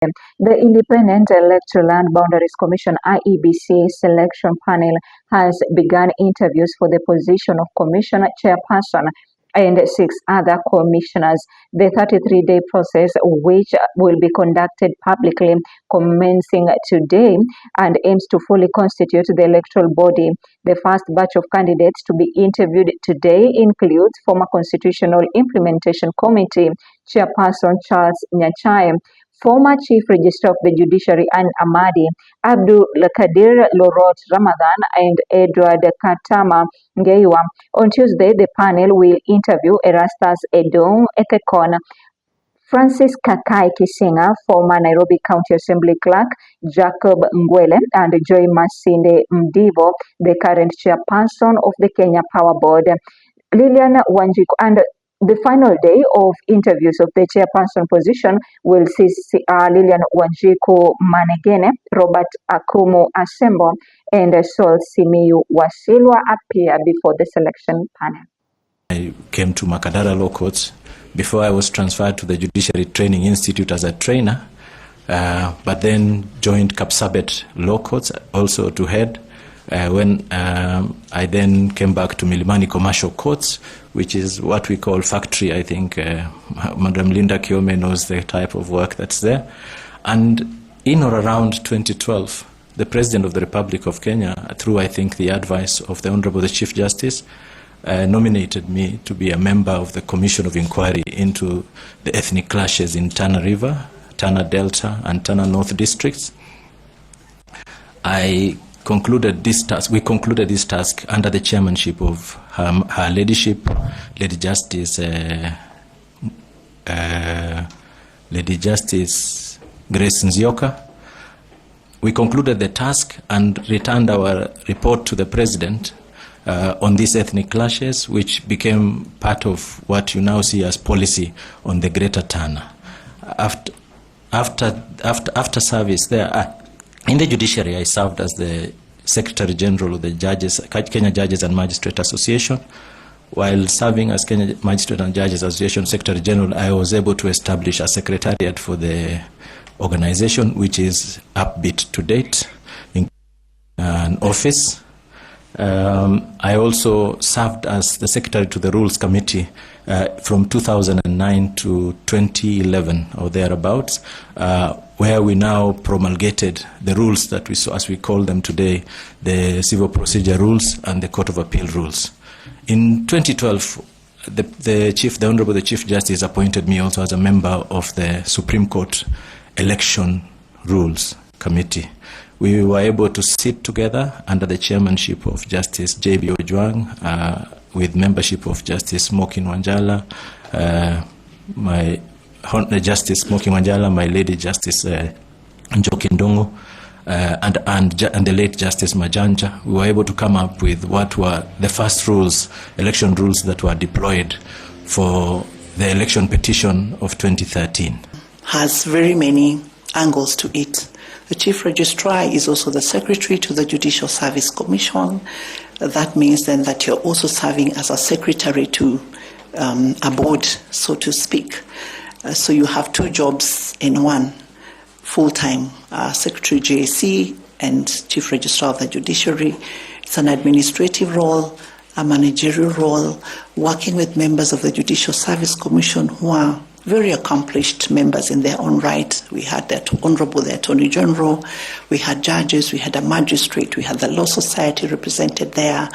The Independent Electoral and Boundaries Commission (Iebc) selection panel has begun interviews for the position of Commissioner Chairperson and 6 other commissioners. The 33-day process, which will be conducted publicly commencing today and aims to fully constitute the electoral body. The first batch of candidates to be interviewed today includes former Constitutional Implementation Committee Chairperson Charles Nyachae, former Chief Registrar of the Judiciary and Amadi, Abdulqadir, Lorot, Ramadhan, and Edward Katama, Ngeywa. On Tuesday, the panel will interview Erastus, Edung, Ethekon, Francis Kakai Kisinga, former Nairobi County Assembly Clerk, Jacob Ngwele, and Joy Masinde-Mdivo, the current chairperson of the Kenya Power Board. Lillian, Wanjiku, and the final day of interviews of the chairperson position will see Lillian, Wanjiku, Manegene, Robert Akumu, Asembo, and Saul, Simiyu, Wasilwa appear before the selection panel. I came to Makadara Law Courts before I was transferred to the Judiciary Training Institute as a trainer, but then joined Kapsabet Law Courts also to head. When I then came back to Milimani Commercial Courts, which is what we call factory. I think Madam Linda Kiome knows the type of work that's there. And in or around 2012, the President of the Republic of Kenya, through I think the advice of the Honorable the Chief Justice, nominated me to be a member of the Commission of Inquiry into the ethnic clashes in Tana River, Tana Delta, and Tana North districts. We concluded this task under the chairmanship of her ladyship, Lady Justice Grace Nzioka. We concluded the task and returned our report to the President on these ethnic clashes, which became part of what you now see as policy on the Greater Tana. After service there, in the Judiciary, I served as the Secretary General of the Kenya Judges and Magistrate Association. While serving as Kenya Magistrate and Judges Association Secretary General, I was able to establish a secretariat for the organization, which is upbeat to date, in an office. I also served as the Secretary to the Rules Committee from 2009 to 2011 or thereabouts, where we now promulgated the rules that we saw, as we call them today, the Civil Procedure Rules and the Court of Appeal Rules. In 2012, the Honorable the Chief Justice appointed me also as a member of the Supreme Court Election Rules Committee. We were able to sit together under the chairmanship of Justice J.B. Ojwang, with membership of Justice Smokin Wanjala, my Justice Smokin Wanjala, my Lady Justice Njoki Ndongo, and the late Justice Majanja. We were able to come up with what were the first rules, election rules that were deployed for the election petition of 2013. Has very many angles to it. The Chief Registrar is also the Secretary to the Judicial Service Commission. That means then that you're also serving as a Secretary to a board, so to speak. So you have 2 jobs in one, full-time, Secretary JAC and Chief Registrar of the Judiciary. It's an administrative role, a managerial role, working with members of the Judicial Service Commission who are very accomplished members in their own right. We had the Honorable the Attorney General, we had judges, we had a magistrate, we had the Law Society represented there,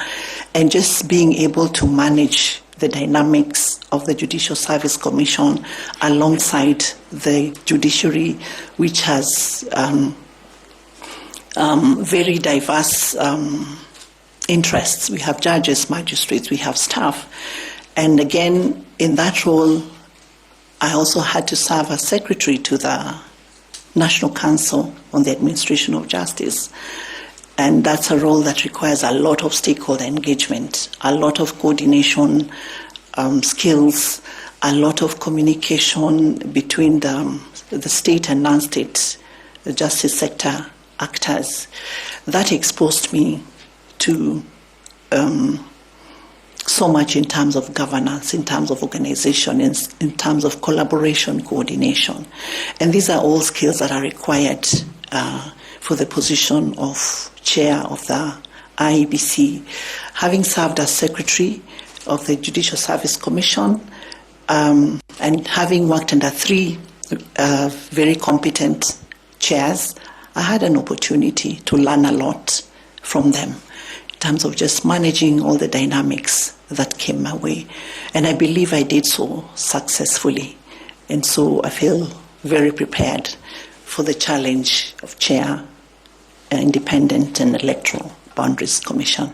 and just being able to manage the dynamics of the Judicial Service Commission alongside the Judiciary, which has very diverse interests. We have judges, magistrates, we have staff. And again, in that role, I also had to serve as Secretary to the National Council on the Administration of Justice. And that's a role that requires a lot of stakeholder engagement, a lot of coordination skills, a lot of communication between the state and non-state justice sector actors. That exposed me to so much in terms of governance, in terms of organization, in terms of collaboration, coordination. And these are all skills that are required for the position of chair of the IEBC. Having served as secretary of the Judicial Service Commission and having worked under three very competent chairs, I had an opportunity to learn a lot from them in terms of just managing all the dynamics that came my way. And I believe I did so successfully. And so I feel very prepared for the challenge of chair, independent and electoral boundaries commission.